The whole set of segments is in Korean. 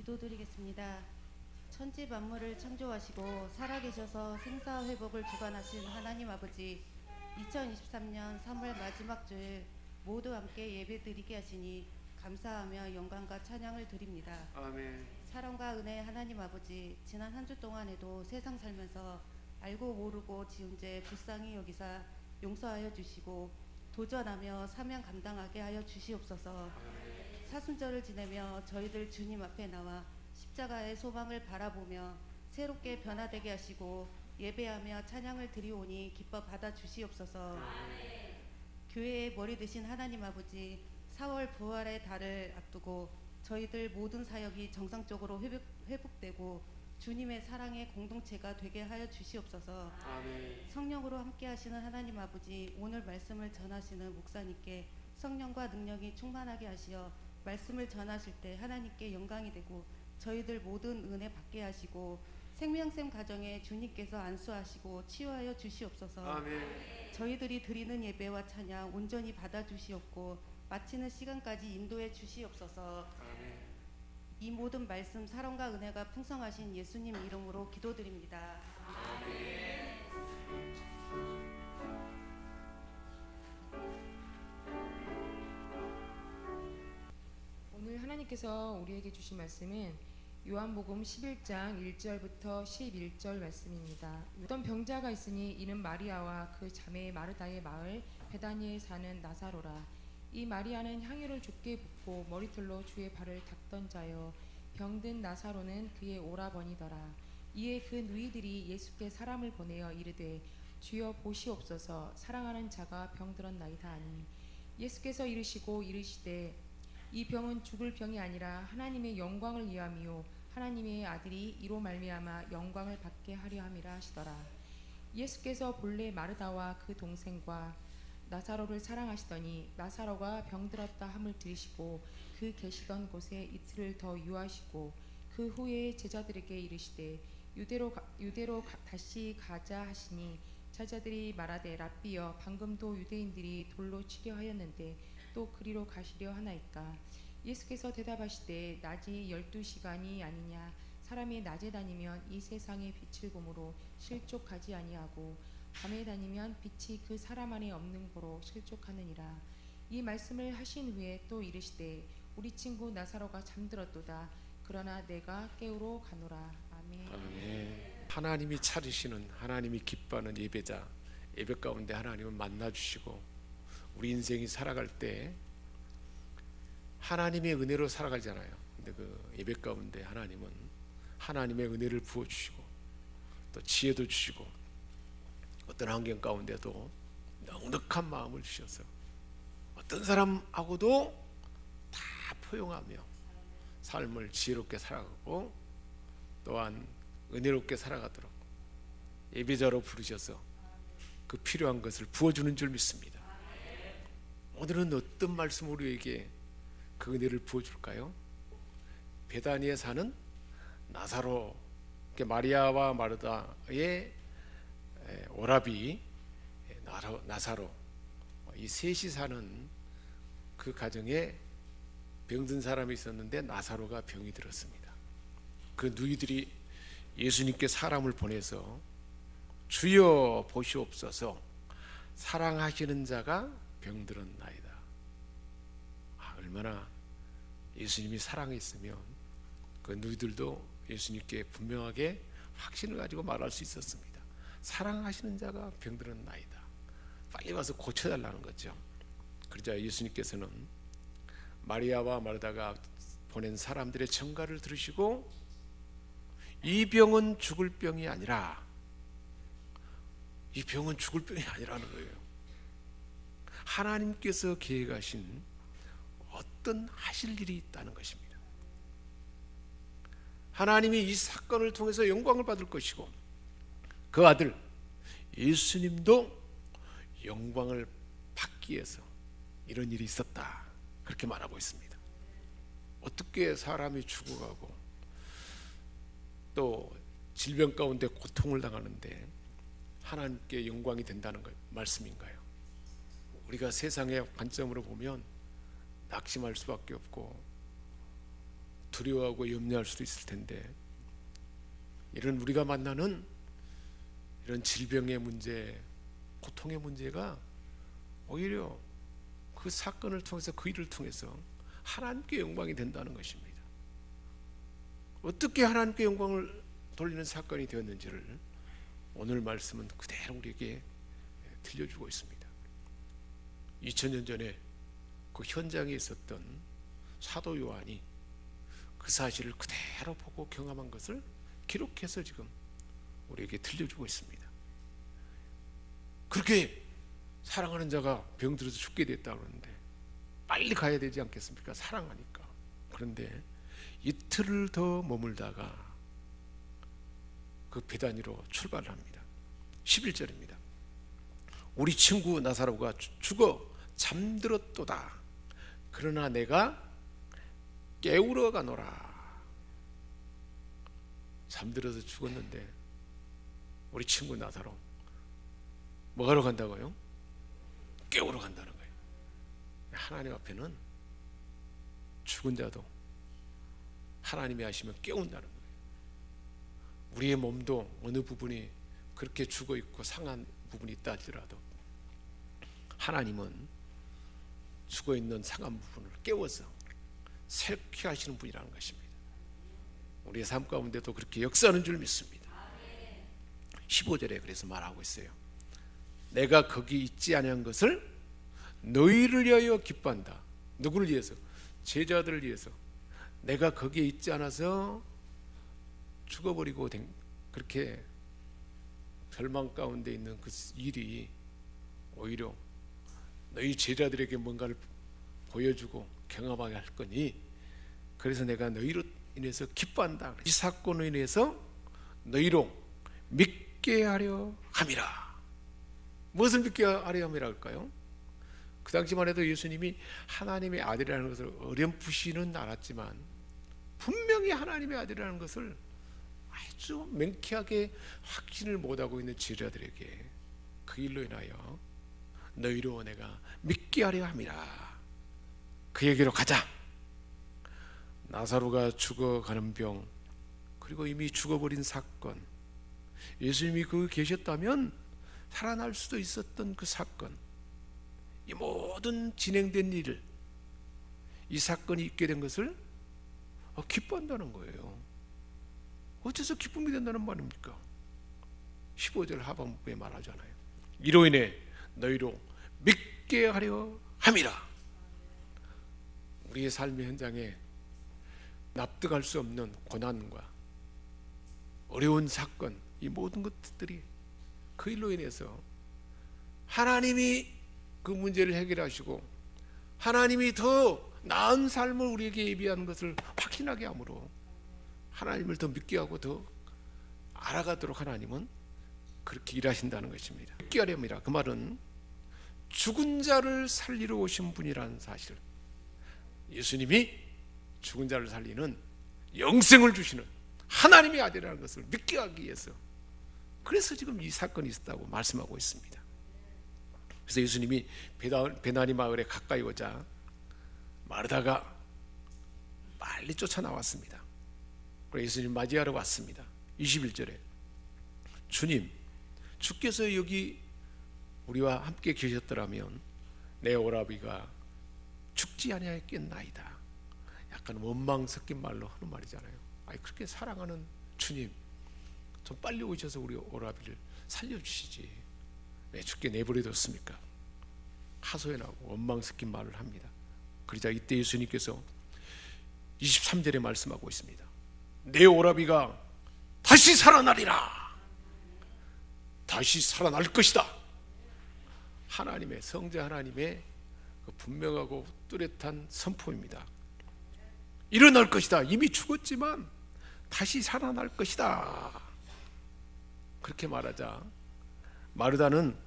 기도드리겠습니다. 천지 만물을 창조하시고 살아계셔서 생사회복을 주관하신 하나님 아버지, 2023년 3월 마지막 주일 모두 함께 예배드리게 하시니 감사하며 영광과 찬양을 드립니다. 아멘. 사랑과 은혜 하나님 아버지, 지난 한 주 동안에도 세상 살면서 알고 모르고 지은 죄 불쌍히 여기사 용서하여 주시고 도전하며 사명 감당하게 하여 주시옵소서. 사순절을 지내며 저희들 주님 앞에 나와 십자가의 소망을 바라보며 새롭게 변화되게 하시고 예배하며 찬양을 드리오니 기뻐 받아 주시옵소서. 교회의 머리 되신 하나님 아버지, 4월 부활의 달을 앞두고 저희들 모든 사역이 정상적으로 회복되고 주님의 사랑의 공동체가 되게 하여 주시옵소서. 아멘. 성령으로 함께 하시는 하나님 아버지, 오늘 말씀을 전하시는 목사님께 성령과 능력이 충만하게 하시어 말씀을 전하실 때 하나님께 영광이 되고 저희들 모든 은혜 받게 하시고 생명샘 가정에 주님께서 안수하시고 치유하여 주시옵소서. 아멘. 저희들이 드리는 예배와 찬양 온전히 받아 주시옵고 마치는 시간까지 인도해 주시옵소서. 아멘. 이 모든 말씀 사랑과 은혜가 풍성하신 예수님 이름으로 기도드립니다. 오늘 하나님께서 우리에게 주신 말씀은 요한복음 11장 1절부터 11절 말씀입니다. 어떤 병자가 있으니 이는 마리아와 그 자매 마르다의 마을 베다니에 사는 나사로라. 이 마리아는 향유를 좁게 붓고 머리털로 주의 발을 닦던 자여 병든 나사로는 그의 오라버니더라. 이에 그 누이들이 예수께 사람을 보내어 이르되 주여 보시옵소서, 사랑하는 자가 병들었나이다 하니 예수께서 이르시되 이 병은 죽을 병이 아니라 하나님의 영광을 위함이요 하나님의 아들이 이로 말미암아 영광을 받게 하려 함이라 하시더라. 예수께서 본래 마르다와 그 동생과 나사로를 사랑하시더니 나사로가 병들었다 함을 들으시고 그 계시던 곳에 이틀을 더 유하시고 그 후에 제자들에게 이르시되 유대로 다시 가자 하시니 제자들이 말하되 랍비여, 방금도 유대인들이 돌로 치려 하였는데 또 그리로 가시려 하나이까. 예수께서 대답하시되 낮이 12시간이 아니냐. 사람이 낮에 다니면 이 세상의 빛을 보므로 실족하지 아니하고 밤에 다니면 빛이 그 사람 안에 없는 고로 실족하느니라. 이 말씀을 하신 후에 또 이르시되 우리 친구 나사로가 잠들었도다. 그러나 내가 깨우러 가노라. 아멘. 아멘. 하나님이 찾으시는, 하나님이 기뻐하는 예배자, 예배 가운데 하나님을 만나주시고 우리 인생이 살아갈 때 하나님의 은혜로 살아가잖아요. 근데 그 예배 가운데 하나님은 하나님의 은혜를 부어주시고 또 지혜도 주시고 어떤 환경 가운데도 넉넉한 마음을 주셔서 어떤 사람하고도 다 포용하며 삶을 지혜롭게 살아가고 또한 은혜롭게 살아가도록 예배자로 부르셔서 그 필요한 것을 부어주는 줄 믿습니다. 오늘은 어떤 말씀 우리에게 그 은혜를 부어줄까요? 베다니에 사는 나사로, 마리아와 마르다의 오라비 나사로, 이 셋이 사는 그 가정에 병든 사람이 있었는데 나사로가 병이 들었습니다. 그 누이들이 예수님께 사람을 보내서 주여 보시옵소서, 사랑하시는 자가 병들었나이다. 얼마나 예수님이 사랑했으면 그 누이들도 예수님께 분명하게 확신을 가지고 말할 수 있었습니다. 사랑하시는 자가 병들었나이다. 빨리 와서 고쳐달라는 거죠. 그러자 예수님께서는 마리아와 마르다가 보낸 사람들의 청가를 들으시고 이 병은 죽을 병이 아니라, 이 병은 죽을 병이 아니라는 거예요. 하나님께서 계획하신 어떤 하실 일이 있다는 것입니다. 하나님이 이 사건을 통해서 영광을 받을 것이고 그 아들 예수님도 영광을 받기 위해서 이런 일이 있었다, 그렇게 말하고 있습니다. 어떻게 사람이 죽어가고 또 질병 가운데 고통을 당하는데 하나님께 영광이 된다는 말씀인가요? 우리가 세상의 관점으로 보면 낙심할 수밖에 없고 두려워하고 염려할 수도 있을 텐데, 이런 우리가 만나는 이런 질병의 문제, 고통의 문제가 오히려 그 사건을 통해서, 그 일을 통해서 하나님께 영광이 된다는 것입니다. 어떻게 하나님께 영광을 돌리는 사건이 되었는지를 오늘 말씀은 그대로 우리에게 들려주고 있습니다. 2000년 전에 그 현장에 있었던 사도 요한이 그 사실을 그대로 보고 경험한 것을 기록해서 지금 우리에게 들려주고 있습니다. 그렇게 사랑하는 자가 병들어서 죽게 됐다 그러는데 빨리 가야 되지 않겠습니까? 사랑하니까. 그런데 이틀을 더 머물다가 그 베다니로 출발을 합니다. 11절입니다. 우리 친구 나사로가 죽어 잠들었도다. 그러나 내가 깨우러 가노라. 잠들어서 죽었는데 우리 친구 나사로 뭐하러 간다고요? 깨우러 간다는 거예요. 하나님 앞에는 죽은 자도 하나님이 하시면 깨운다는 거예요. 우리의 몸도 어느 부분이 그렇게 죽어 있고 상한 부분이 있다 할지라도 하나님은 죽어 있는 상한 부분을 깨워서 새롭게 하시는 분이라는 것입니다. 우리의 삶 가운데도 그렇게 역사하는 줄 믿습니다. 15절에 그래서 말하고 있어요. 내가 거기 있지 아니한 것을 너희를 위하여 기뻐한다. 누구를 위해서? 제자들을 위해서. 내가 거기에 있지 않아서 죽어버리고 그렇게 절망 가운데 있는 그 일이 오히려 너희 제자들에게 뭔가를 보여주고 경험하게 할 거니, 그래서 내가 너희로 인해서 기뻐한다. 이 사건으로 인해서 너희로 믿게 하려 함이라. 무엇을 믿게 하려 함이라 할까요? 그 당시만 해도 예수님이 하나님의 아들이라는 것을 어렴풋이는 알았지만 분명히 하나님의 아들이라는 것을 아주 명쾌하게 확신을 못하고 있는 제자들에게 그 일로 인하여 너희로 내가 믿게 하려 함이라. 그에게로 가자. 나사로가 죽어가는 병, 그리고 이미 죽어버린 사건, 예수님이 거기 계셨다면 살아날 수도 있었던 그 사건, 이 모든 진행된 일을, 이 사건이 있게 된 것을 기뻐한다는 거예요. 어째서 기쁨이 된다는 말입니까? 15절 하반부에 말하잖아요. 이로 인해 너희로 믿게 하려 함이라. 우리의 삶의 현장에 납득할 수 없는 고난과 어려운 사건, 이 모든 것들이 그 일로 인해서 하나님이 그 문제를 해결하시고 하나님이 더 나은 삶을 우리에게 예비하는 것을 확신하게 함으로 하나님을 더 믿게 하고 더 알아가도록 하나님은 그렇게 일하신다는 것입니다. 믿게 하렵니다. 그 말은 죽은 자를 살리러 오신 분이라는 사실, 예수님이 죽은 자를 살리는 영생을 주시는 하나님의 아들이라는 것을 믿게 하기 위해서, 그래서 지금 이 사건이 있었다고 말씀하고 있습니다. 그래서 예수님이 베나니 마을에 가까이 오자 마르다가 빨리 쫓아나왔습니다. 그래서 예수님 맞이하러 왔습니다. 21절에 주님, 주께서 여기 우리와 함께 계셨더라면 내 오라비가 죽지 아니하였겠나이다. 약간 원망 섞인 말로 하는 말이잖아요. 아니, 그렇게 사랑하는 주님, 좀 빨리 오셔서 우리 오라비를 살려주시지 왜 죽게 내버려뒀습니까? 하소연하고 원망 섞인 말을 합니다. 그러자 이때 예수님께서 23절에 말씀하고 있습니다. 내 오라비가 다시 살아나리라. 다시 살아날 것이다. 하나님의, 성자 하나님의 그 분명하고 뚜렷한 선포입니다. 일어날 것이다. 이미 죽었지만 다시 살아날 것이다. 그렇게 말하자 마르다는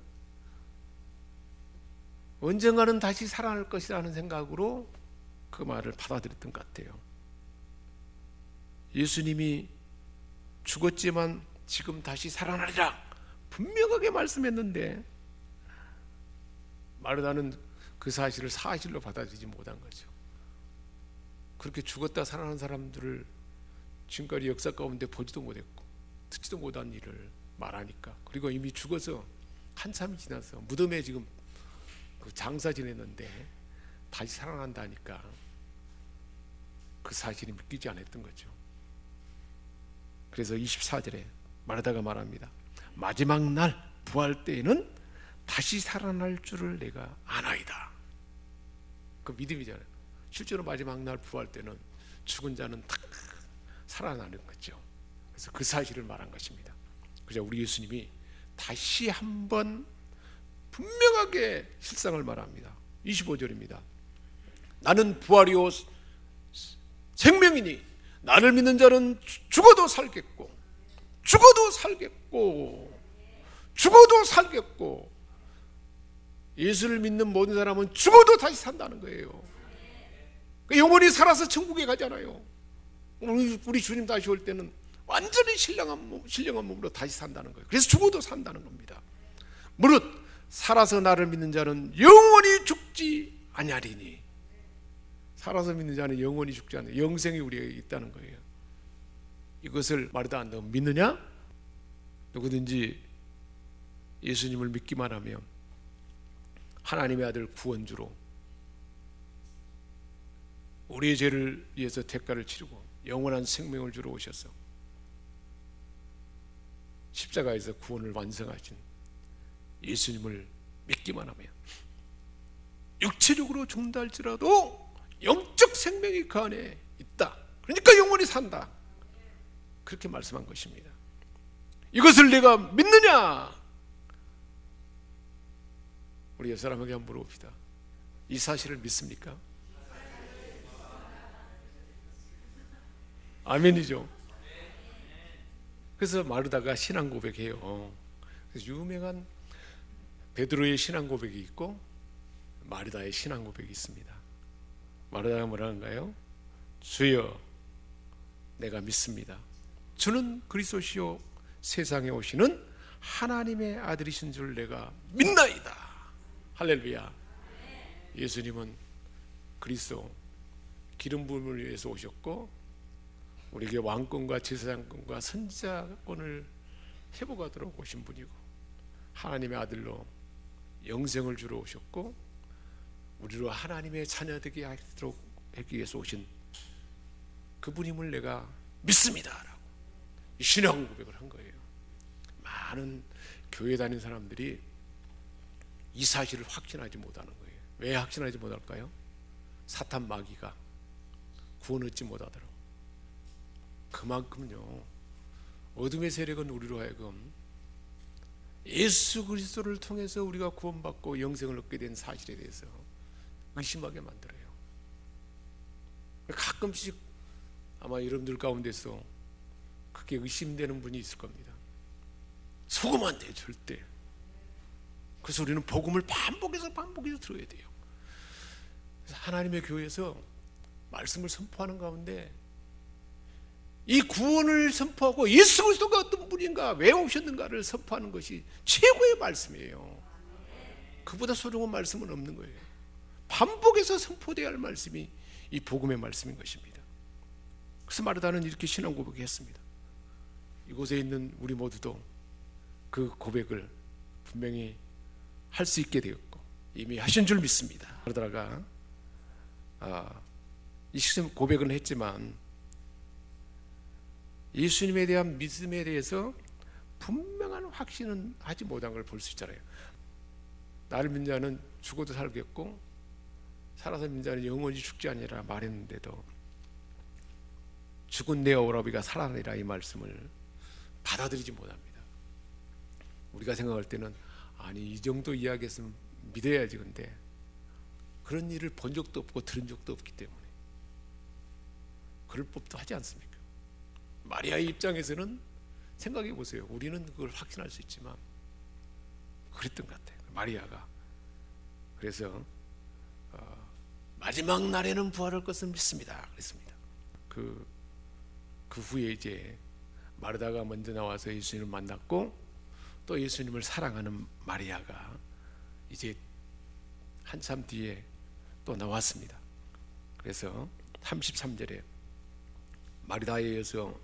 언젠가는 다시 살아날 것이라는 생각으로 그 말을 받아들였던 것 같아요. 예수님이 죽었지만 지금 다시 살아나리라 분명하게 말씀했는데 마르다는 그 사실을 사실로 받아들이지 못한 거죠. 그렇게 죽었다 살아난 사람들을 지금까지 역사 가운데 보지도 못했고 듣지도 못한 일을 말하니까, 그리고 이미 죽어서 한참이 지나서 무덤에 지금 그 장사 지냈는데 다시 살아난다니까 그 사실이 믿기지 않았던 거죠. 그래서 24절에 마르다가 말합니다. 마지막 날 부활 때에는 다시 살아날 줄을 내가 아나이다. 그 믿음이잖아요. 실제로 마지막 날 부활 때는 죽은 자는 다 살아나는 거죠. 그래서 그 사실을 말한 것입니다. 그래서 우리 예수님이 다시 한번 분명하게 실상을 말합니다. 25절입니다. 나는 부활이요 생명이니 나를 믿는 자는 죽어도 살겠고 죽어도 살겠고 죽어도 살겠고, 예수를 믿는 모든 사람은 죽어도 다시 산다는 거예요. 영원히 살아서 천국에 가잖아요. 우리 주님 다시 올 때는 완전히 신령한 몸으로 다시 산다는 거예요. 그래서 죽어도 산다는 겁니다. 무릇 살아서 나를 믿는 자는 영원히 죽지 아니하리니. 살아서 믿는 자는 영원히 죽지 않는 영생이 우리에게 있다는 거예요. 이것을 마르다 너 믿느냐? 누구든지 예수님을 믿기만 하면 하나님의 아들 구원주로 우리의 죄를 위해서 대가를 치르고 영원한 생명을 주러 오셔서 십자가에서 구원을 완성하신 예수님을 믿기만 하면 육체적으로 죽는다 할지라도 영적 생명이 그 안에 있다. 그러니까 영원히 산다. 그렇게 말씀한 것입니다. 이것을 내가 믿느냐? 우리 옆 사람에게 한번 물어봅시다. 이 사실을 믿습니까? 아멘이죠. 그래서 마르다가 신앙 고백해요. 그래서 유명한 베드로의 신앙 고백이 있고 마르다의 신앙 고백이 있습니다. 마르다가 뭐라는가요? 주여 내가 믿습니다. 주는 그리스도시요 세상에 오시는 하나님의 아들이신 줄 내가 믿나이다. 할렐루야. 예수님은 그리스도 기름 부음을 위해서 오셨고 우리에게 왕권과 제사장권과 선지자권을 회복하도록 오신 분이고 하나님의 아들로 영생을 주러 오셨고 우리로 하나님의 자녀 되게 하도록 하기 위해서 오신 그분임을 내가 믿습니다 라고 신앙 고백을 한 거예요. 많은 교회 다니는 사람들이 이 사실을 확신하지 못하는 거예요. 왜 확신하지 못할까요? 사탄 마귀가 구원 얻지 못하도록. 그만큼요 어둠의 세력은 우리로 하여금 예수 그리스도를 통해서 우리가 구원받고 영생을 얻게 된 사실에 대해서 의심하게 만들어요. 가끔씩 아마 여러분들 가운데서 그게 의심되는 분이 있을 겁니다. 속으면 안 돼요, 절대. 그래서 우리는 복음을 반복해서 들어야 돼요. 그래서 하나님의 교회에서 말씀을 선포하는 가운데 이 구원을 선포하고 예수 그리스도가 어떤 분인가, 왜 오셨는가를 선포하는 것이 최고의 말씀이에요. 그보다 소중한 말씀은 없는 거예요. 반복해서 선포되어야 할 말씀이 이 복음의 말씀인 것입니다. 그래서 마르다는 이렇게 신앙 고백했습니다. 이곳에 있는 우리 모두도 그 고백을 분명히 할 수 있게 되었고 이미 하신 줄 믿습니다. 마르다가 이 고백은 했지만 예수님에 대한 믿음에 대해서 분명한 확신은 하지 못한 걸 볼 수 있잖아요. 나를 믿는 자는 죽어도 살겠고 살아서 믿는 자는 영원히 죽지 아니라 말했는데도 죽은 내 오라비가 살아나리라 이 말씀을 받아들이지 못합니다. 우리가 생각할 때는 아니 이 정도 이야기했으면 믿어야지. 근데 그런 일을 본 적도 없고 들은 적도 없기 때문에 그럴 법도 하지 않습니까? 마리아의 입장에서는 생각해 보세요. 우리는 그걸 확신할 수 있지만 그랬던 것 같아요. 마리아가. 그래서 마지막 날에는 부활할 것을 믿습니다. 그랬습니다. 그 후에 이제 마르다가 먼저 나와서 예수님을 만났고 또 예수님을 사랑하는 마리아가 이제 한참 뒤에 또 나왔습니다. 그래서 33절에 마리다에 이어서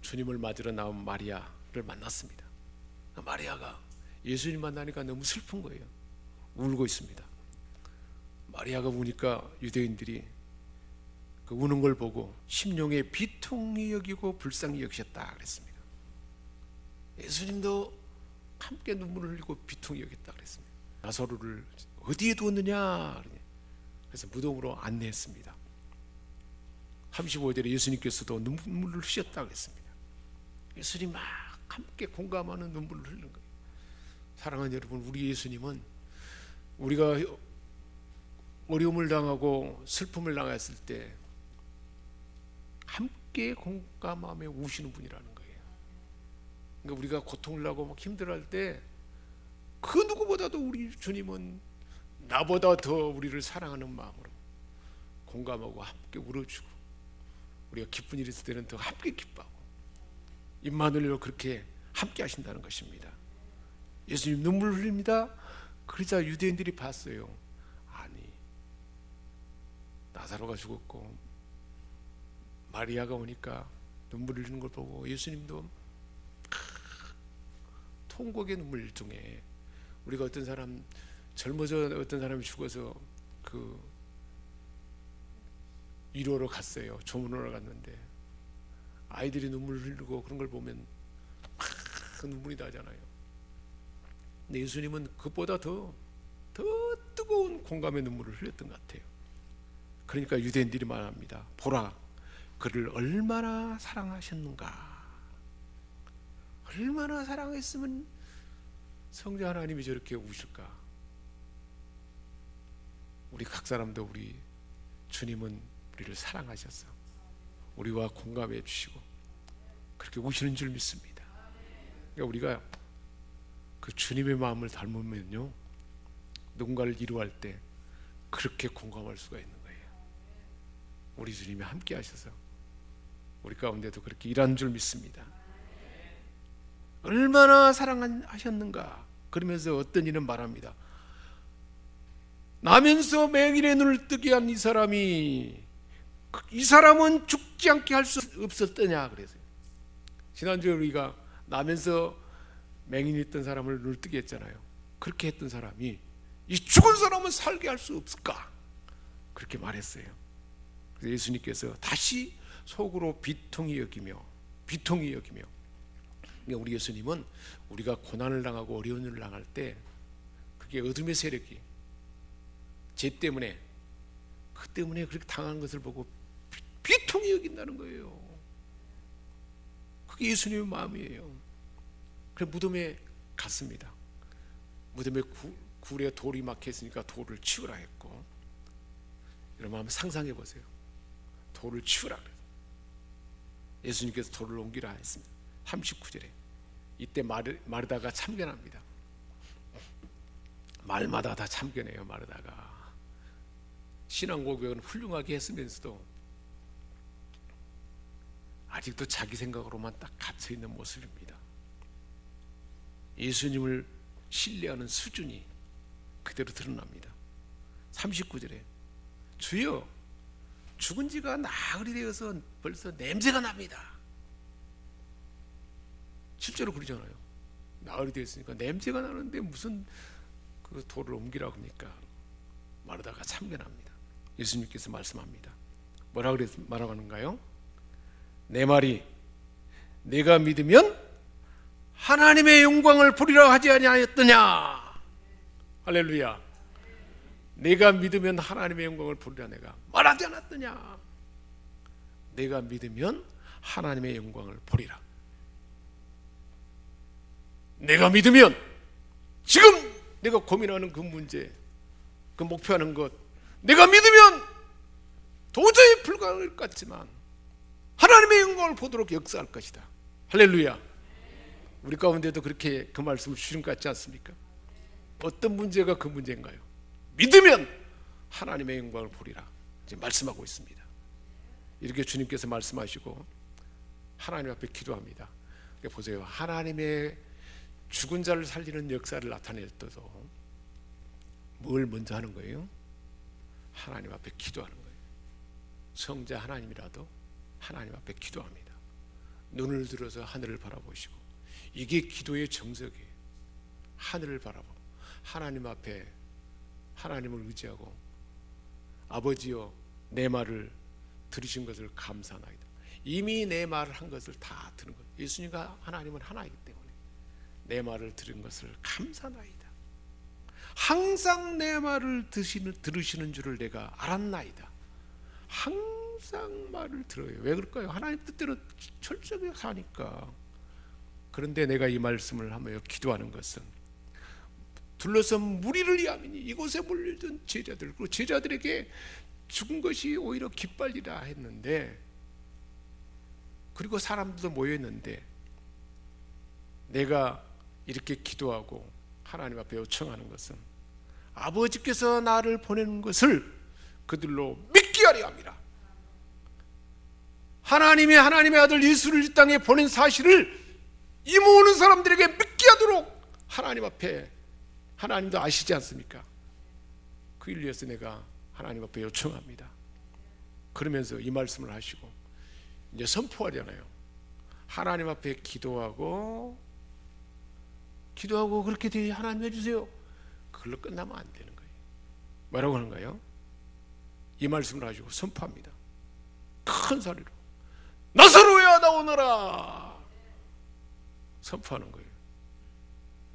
주님을 맞으러 나온 마리아를 만났습니다. 마리아가 예수님 만나니까 너무 슬픈 거예요. 울고 있습니다. 마리아가 우니까 유대인들이 그 우는 걸 보고 심령에 비통히 여기고 불쌍히 여기셨다 그랬습니다. 예수님도 함께 눈물을 흘리고 비통히 여겼다 그랬습니다. 나사로를 어디에 두었느냐, 그래서 무덤으로 안내했습니다. 35절에 예수님께서도 눈물을 흘렸다 그랬습니다. 예수님 막 함께 공감하는 눈물을 흘린 거예요. 사랑하는 여러분, 우리 예수님은 우리가 어려움을 당하고 슬픔을 당했을 때 함께 공감하며 우시는 분이라는 거예요. 그러니까 우리가 고통을 하고 막 힘들어할 때 그 누구보다도 우리 주님은 나보다 더 우리를 사랑하는 마음으로 공감하고 함께 울어주고, 우리가 기쁜 일이 있을 때는 더 함께 기뻐하고, 임마누엘로 그렇게 함께 하신다는 것입니다. 예수님 눈물 흘립니다. 그러자 유대인들이 봤어요. 아니, 나사로가 죽었고 마리아가 오니까 눈물 흘리는 걸 보고 예수님도 통곡의 눈물 중에, 우리가 어떤 사람 젊어져 어떤 사람이 죽어서 그 위로로 갔어요. 조문하러 갔는데 아이들이 눈물 흘리고 그런 걸 보면 막 눈물이 나잖아요. 근데 예수님은 그보다 더 뜨거운 공감의 눈물을 흘렸던 것 같아요. 그러니까 유대인들이 말합니다. 보라, 그를 얼마나 사랑하셨는가. 얼마나 사랑했으면 성자 하나님이 저렇게 우실까. 우리 각 사람도 우리 주님은 우리를 사랑하셔서 우리와 공감해 주시고 그렇게 우시는 줄 믿습니다. 그러니까 우리가 그 주님의 마음을 닮으면요, 누군가를 위로할 때 그렇게 공감할 수가 있는 거예요. 우리 주님이 함께 하셔서 우리 가운데도 그렇게 일하는 줄 믿습니다. 얼마나 사랑하셨는가. 그러면서 어떤 이는 말합니다. 나면서 맹인의 눈을 뜨게 한 이 사람이, 이 사람은 죽지 않게 할 수 없었더냐 그래서요. 지난주에 우리가 나면서 맹인이 있던 사람을 눈을 뜨게 했잖아요. 그렇게 했던 사람이 이 죽은 사람은 살게 할 수 없을까, 그렇게 말했어요. 그래서 예수님께서 다시 속으로 비통히 여기며 그러니까 우리 예수님은 우리가 고난을 당하고 어려운 일을 당할 때 그게 어둠의 세력이 죄 때문에, 그 때문에 그렇게 당한 것을 보고 비통히 여긴다는 거예요. 그게 예수님의 마음이에요. 그래서 무덤에 갔습니다. 무덤에 굴에 돌이 막혀 있으니까 돌을 치우라 했고, 여러분 한번 상상해 보세요. 돌을 치우라 그래서 예수님께서 돌을 옮기라 했습니다. 39절에 이때 마르다가 참견합니다. 말마다 다 참견해요. 마르다가 신앙 고백은 훌륭하게 했으면서도 아직도 자기 생각으로만 딱 갇혀 있는 모습입니다. 예수님을 신뢰하는 수준이 그대로 드러납니다. 39절에 주여, 죽은 지가 나흘이 되어서 벌써 냄새가 납니다. 실제로 그러잖아요. 나흘이 되었으니까 냄새가 나는데 무슨 그 돌을 옮기라고 합니까? 마르다가 참견합니다. 예수님께서 말씀합니다. 뭐라고 말하는가요? 내 말이 내가 믿으면 하나님의 영광을 보리라 하지 아니하였더냐. 할렐루야. 내가 믿으면 하나님의 영광을 보리라 내가 말하지 않았더냐. 내가 믿으면 하나님의 영광을 보리라. 내가 믿으면 지금 내가 고민하는 그 문제, 그 목표하는 것, 내가 믿으면 도저히 불가능할 것 같지만 하나님의 영광을 보도록 역사할 것이다. 할렐루야. 우리 가운데도 그렇게 그 말씀을 주신 것 같지 않습니까? 어떤 문제가 그 문제인가요? 믿으면 하나님의 영광을 보리라 지금 말씀하고 있습니다. 이렇게 주님께서 말씀하시고 하나님 앞에 기도합니다. 그러니까 보세요. 하나님의 죽은 자를 살리는 역사를 나타낼 때도 뭘 먼저 하는 거예요? 하나님 앞에 기도하는 거예요. 성자 하나님이라도 하나님 앞에 기도합니다. 눈을 들어서 하늘을 바라보시고, 이게 기도의 정석이에요. 하늘을 바라보고 하나님 앞에 하나님을 의지하고, 아버지여 내 말을 들으신 것을 감사하나이다. 이미 내 말을 한 것을 다 들은 것. 예수님과 하나님은 하나이기 때문에 내 말을 들은 것을 감사하나이다. 항상 내 말을 들으시는 줄을 내가 알았나이다. 항상 말을 들어요. 왜 그럴까요? 하나님 뜻대로 철저하게 사니까. 그런데 내가 이 말씀을 하며 기도하는 것은 둘러선 무리를 위함이니 이곳에 몰려든 제자들, 그리고 제자들에게 죽은 것이 오히려 기빨리라 했는데, 그리고 사람들도 모여있는데 내가 이렇게 기도하고 하나님 앞에 요청하는 것은 아버지께서 나를 보내는 것을 그들로 믿게 하려 함이라. 하나님의 아들 예수를 이 땅에 보낸 사실을 이 모든 사람들에게 믿게 하도록 하나님 앞에, 하나님도 아시지 않습니까? 그 일 위해서 내가 하나님 앞에 요청합니다. 그러면서 이 말씀을 하시고 이제 선포하잖아요. 하나님 앞에 기도하고 그렇게 돼 하나님 해주세요. 그걸로 끝나면 안 되는 거예요. 뭐라고 하는가요? 이 말씀을 하시고 선포합니다. 큰 소리로 나사로야 나오너라 선포하는 거예요.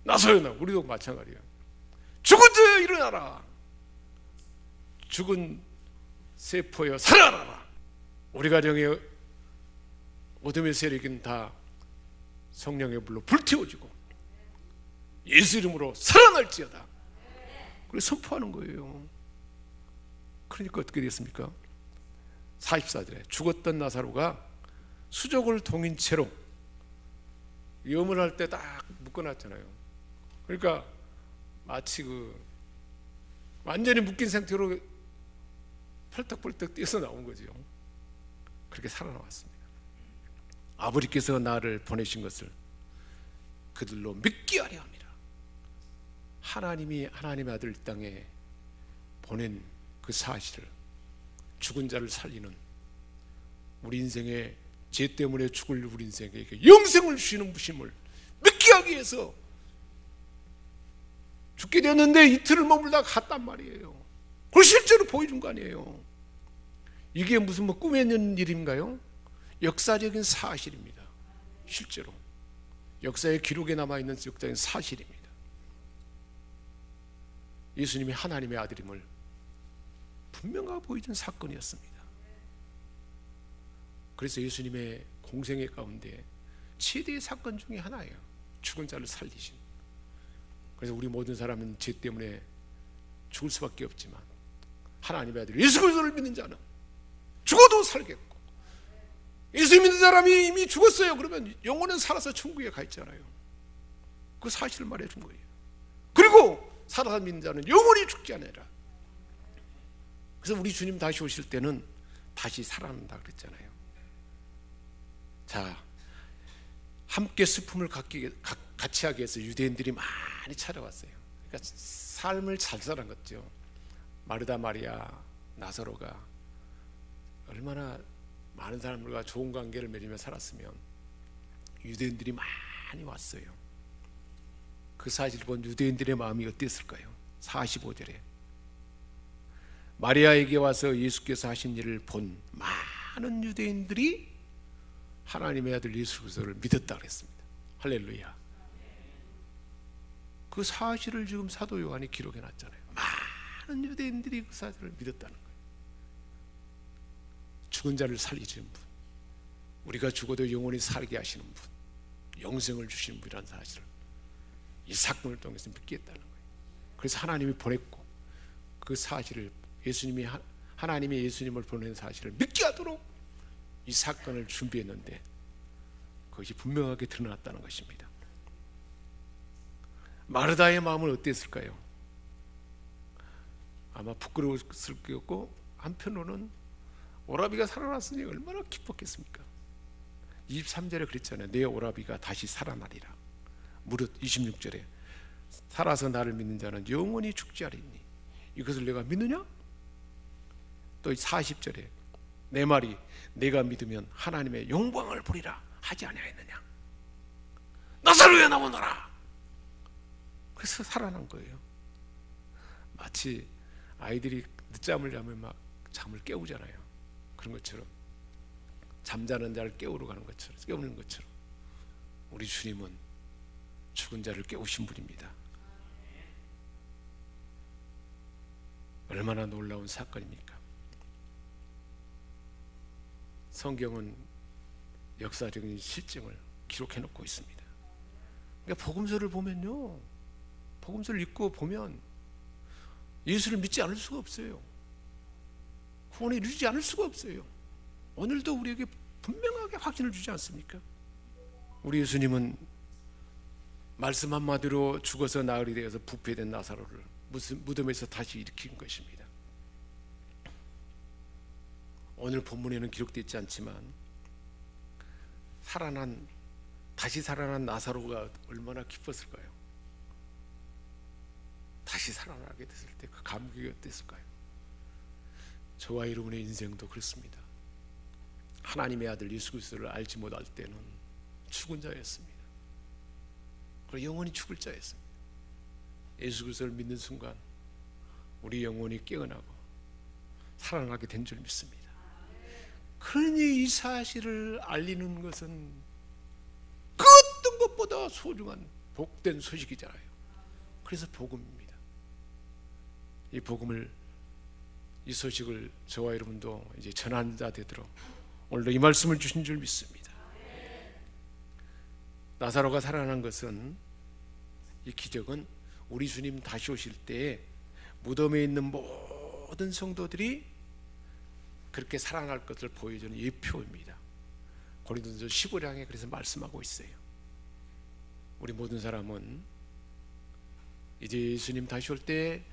나사로야, 우리도 마찬가지예요. 죽은 자 일어나라. 죽은 세포여 살아나라. 우리 가정의 어둠의 세력은 다 성령의 불로 불태워지고 예수 이름으로 살아날지어다. 그래서 선포하는 거예요. 그러니까 어떻게 됐습니까? 44절에 죽었던 나사로가 수족을 동인 채로 염을 할 때 딱 묶어놨잖아요. 그러니까 마치 완전히 묶인 상태로 펄떡펄떡 뛰어서 나온 거죠. 그렇게 살아나왔습니다. 아버지께서 나를 보내신 것을 그들로 믿게 하려 합니다. 하나님이 하나님의 아들 땅에 보낸 그 사실을, 죽은 자를 살리는, 우리 인생의 죄 때문에 죽을 우리 인생에게 영생을 주시는 부심을 믿게 하기 위해서 죽게 되었는데 이틀을 머물다가 갔단 말이에요. 그걸 실제로 보여준 거 아니에요. 이게 무슨 꿈에 있는 일인가요? 역사적인 사실입니다. 실제로 역사의 기록에 남아있는 역사적인 사실입니다. 예수님이 하나님의 아들임을 분명하게 보여준 사건이었습니다. 그래서 예수님의 공생애 가운데 최대의 사건 중에 하나예요. 죽은 자를 살리신. 그래서 우리 모든 사람은 죄 때문에 죽을 수밖에 없지만 하나님의 아들 예수 그리스도를 믿는 자는 죽어도 살겠고, 예수 믿는 사람이 이미 죽었어요. 그러면 영혼은 살아서 천국에 가 있잖아요. 그 사실을 말해준 거예요. 그리고 살아서 믿는 자는 영원히 죽지 않으리라. 그래서 우리 주님 다시 오실 때는 다시 살아난다 그랬잖아요. 자, 함께 슬픔을 같이 하기 위해서 유대인들이 많이 찾아왔어요. 그러니까 삶을 잘 살아간 거죠. 마르다, 마리아, 나사로가 얼마나 많은 사람들과 좋은 관계를 맺으며 살았으면 유대인들이 많이 왔어요. 그 사실을 본 유대인들의 마음이 어땠을까요? 45절에 마리아에게 와서 예수께서 하신 일을 본 많은 유대인들이 하나님의 아들 예수 그리스도를 믿었다 그랬습니다. 할렐루야. 그 사실을 지금 사도 요한이 기록해 놨잖아요. 많은 유대인들이 그 사실을 믿었다는 거예요. 죽은 자를 살리시는 분, 우리가 죽어도 영원히 살게 하시는 분, 영생을 주시는 분이라는 사실을 이 사건을 통해서 믿게 했다는 거예요. 그래서 하나님이 보냈고, 그 사실을 하나님이 예수님을 보낸 사실을 믿게 하도록 이 사건을 준비했는데 그것이 분명하게 드러났다는 것입니다. 마르다의 마음은 어땠을까요? 아마 부끄러웠을 거고, 한편으로는 오라비가 살아났으니 얼마나 기뻤겠습니까? 23절에 그랬잖아요. 내 오라비가 다시 살아나리라. 무릇 26절에 살아서 나를 믿는 자는 영원히 죽지 않으니 이것을 내가 믿느냐? 또 40절에 내 말이 내가 믿으면 하나님의 영광을 보리라 하지 아니하였느냐. 나사로야 나오너라. 그래서 살아난 거예요. 마치 아이들이 늦잠을 자면 막 잠을 깨우잖아요. 그런 것처럼 잠자는 자를 깨우러 가는 것처럼, 깨우는 것처럼 우리 주님은 죽은 자를 깨우신 분입니다. 얼마나 놀라운 사건입니까? 성경은 역사적인 실증을 기록해 놓고 있습니다. 그러니까 복음서를 보면요, 복음서를 읽고 보면 예수를 믿지 않을 수가 없어요. 구원에 이르지 않을 수가 없어요. 오늘도 우리에게 분명하게 확신을 주지 않습니까? 우리 예수님은 말씀 한마디로 죽어서 나흘이 되어서 부패된 나사로를 무덤에서 다시 일으킨 것입니다. 오늘 본문에는 기록되어 있지 않지만 다시 살아난 나사로가 얼마나 기뻤을까요? 다시 살아나게 됐을 때 그 감격이 어땠을까요? 저와 여러분의 인생도 그렇습니다. 하나님의 아들 예수 그리스도를 알지 못할 때는 죽은 자였습니다. 그리고 영원히 죽을 자였습니다. 예수 그리스도를 믿는 순간 우리 영혼이 깨어나고 살아나게 된 줄 믿습니다. 그러니 이 사실을 알리는 것은 그 어떤 것보다 소중한 복된 소식이잖아요. 그래서 복음입니다. 이 소식을 저와 여러분도 이제 전한 자 되도록 오늘도 이 말씀을 주신 줄 믿습니다. 나사로가 살아난 것은, 이 기적은 우리 주님 다시 오실 때 무덤에 있는 모든 성도들이 그렇게 살아날 것을 보여주는 예표입니다. 고린도전서 15장에 그래서 말씀하고 있어요. 우리 모든 사람은 이제 예수님 다시 올 때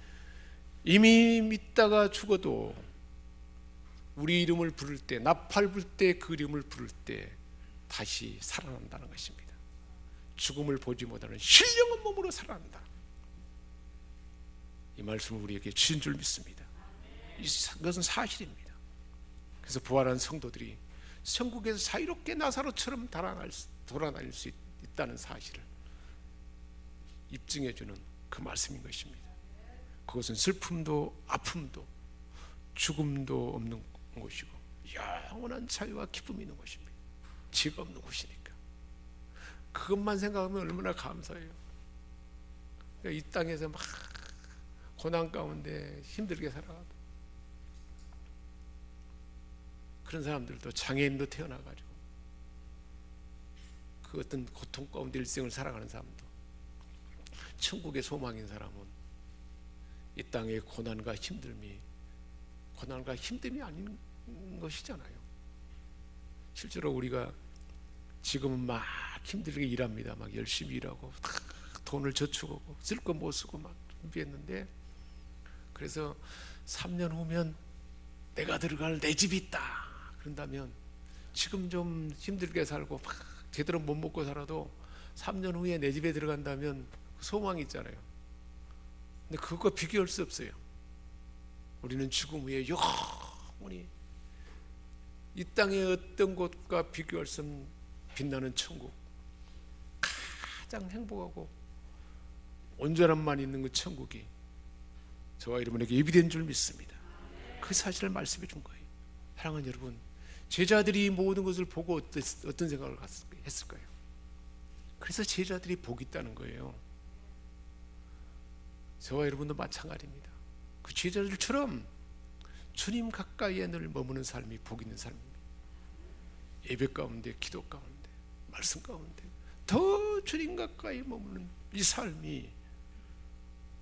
이미 믿다가 죽어도 우리 이름을 부를 때, 나팔 불 때 그 이름을 부를 때 다시 살아난다는 것입니다. 죽음을 보지 못하는 신령한 몸으로 살아난다. 이 말씀을 우리에게 주신 줄 믿습니다. 이것은 사실입니다. 그래서 부활한 성도들이 천국에서 자유롭게 나사로처럼 돌아다닐 수 있다는 사실을 입증해주는 그 말씀인 것입니다. 그것은 슬픔도 아픔도 죽음도 없는 곳이고 영원한 자유와 기쁨이 있는 곳입니다. 죄가 없는 곳이니까. 그것만 생각하면 얼마나 감사해요. 그러니까 이 땅에서 막 고난 가운데 힘들게 살아가도, 그런 사람들도, 장애인도 태어나가지고 그 어떤 고통 가운데 일생을 살아가는 사람도, 천국의 소망인 사람은 이 땅의 고난과 힘듦이 아닌 것이잖아요. 실제로 우리가 지금은 막 힘들게 일합니다. 막 열심히 일하고 돈을 저축하고 쓸 거 못 쓰고 막 준비했는데, 그래서 3년 후면 내가 들어갈 내 집이 있다 그런다면, 지금 좀 힘들게 살고 막 제대로 못 먹고 살아도 3년 후에 내 집에 들어간다면 소망이 있잖아요. 근데 그것과 비교할 수 없어요. 우리는 죽음 후에 영원히 이 땅의 어떤 곳과 비교할 수 없는 빛나는 천국, 가장 행복하고 온전함만 있는 그 천국이 저와 여러분에게 예비된 줄 믿습니다. 그 사실을 말씀해 준 거예요. 사랑하는 여러분, 제자들이 모든 것을 보고 어떤 생각을 했을까요? 그래서 제자들이 복이 있다는 거예요. 저와 여러분도 마찬가지입니다. 그 제자들처럼 주님 가까이에 늘 머무는 삶이 복 있는 삶입니다. 예배 가운데, 기도 가운데, 말씀 가운데 더 주님 가까이 머무는 이 삶이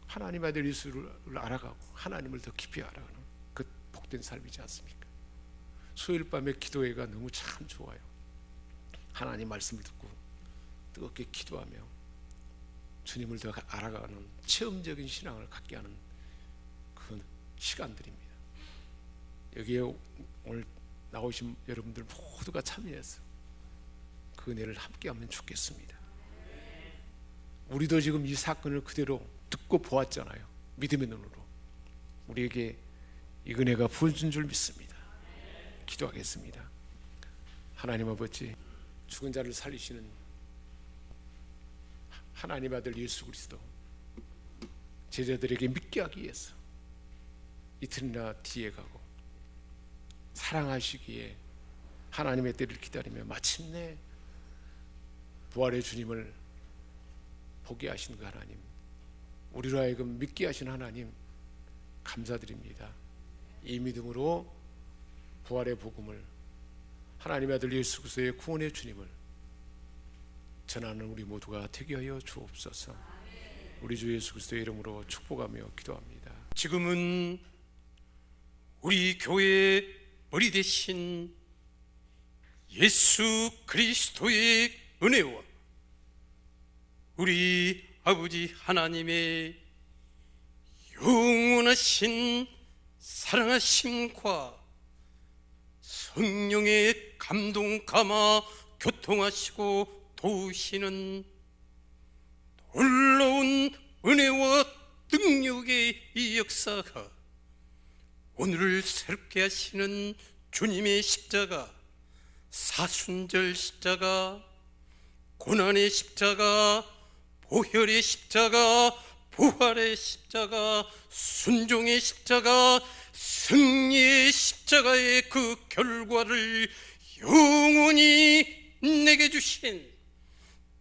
하나님의 아들 예수를 알아가고 하나님을 더 깊이 알아가는 그 복된 삶이지 않습니까? 수요일 밤에 기도회가 너무 참 좋아요. 하나님 말씀을 듣고 뜨겁게 기도하며 주님을 더 알아가는 체험적인 신앙을 갖게 하는 그 시간들입니다. 여기에 오늘 나오신 여러분들 모두가 참여해서 그 은혜를 함께하면 좋겠습니다. 우리도 지금 이 사건을 그대로 듣고 보았잖아요. 믿음의 눈으로 우리에게 이 은혜가 부어진 줄 믿습니다. 기도하겠습니다. 하나님 아버지, 죽은 자를 살리시는 하나님 아들 예수 그리스도 제자들에게 믿게 하기 위해서 이틀이나 뒤에 가고 사랑하시기에 하나님의 때를 기다리며 마침내 부활의 주님을 보게 하신 그 하나님, 우리로 하여금 믿게 하신 하나님 감사드립니다. 이 믿음으로 부활의 복음을, 하나님의 아들 예수 그리스도의 구원의 주님을 전하는 우리 모두가 되게 하여 주옵소서. 우리 주 예수 그리스도의 이름으로 축복하며 기도합니다. 지금은 우리 교회의 머리 대신 예수 그리스도의 은혜와 우리 아버지 하나님의 영원하신 사랑하심과 성령의 감동 감화 교통하시고 도우시는 놀라운 은혜와 능력의 이 역사가 오늘을 새롭게 하시는 주님의 십자가, 사순절 십자가, 고난의 십자가, 보혈의 십자가, 부활의 십자가, 순종의 십자가, 승리의 십자가의 그 결과를 영원히 내게 주신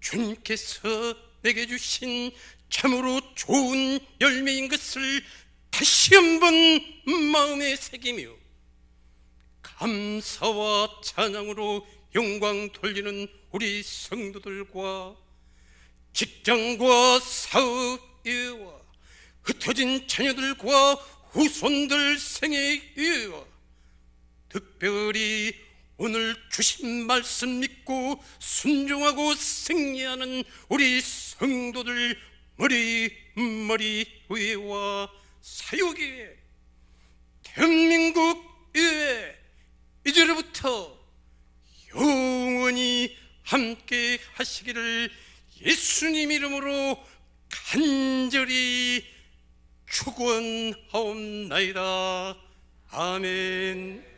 주님께서 내게 주신 참으로 좋은 열매인 것을 다시 한번 마음에 새기며 감사와 찬양으로 영광 돌리는 우리 성도들과 직장과 사업에와 흩어진 자녀들과 후손들 생애에와 특별히 오늘 주신 말씀 믿고 순종하고 승리하는 우리 성도들 머리 위에와 사역에 대한민국에 이제로부터 영원히 함께 하시기를 예수님 이름으로 간절히 축원하옵나이다. 아멘.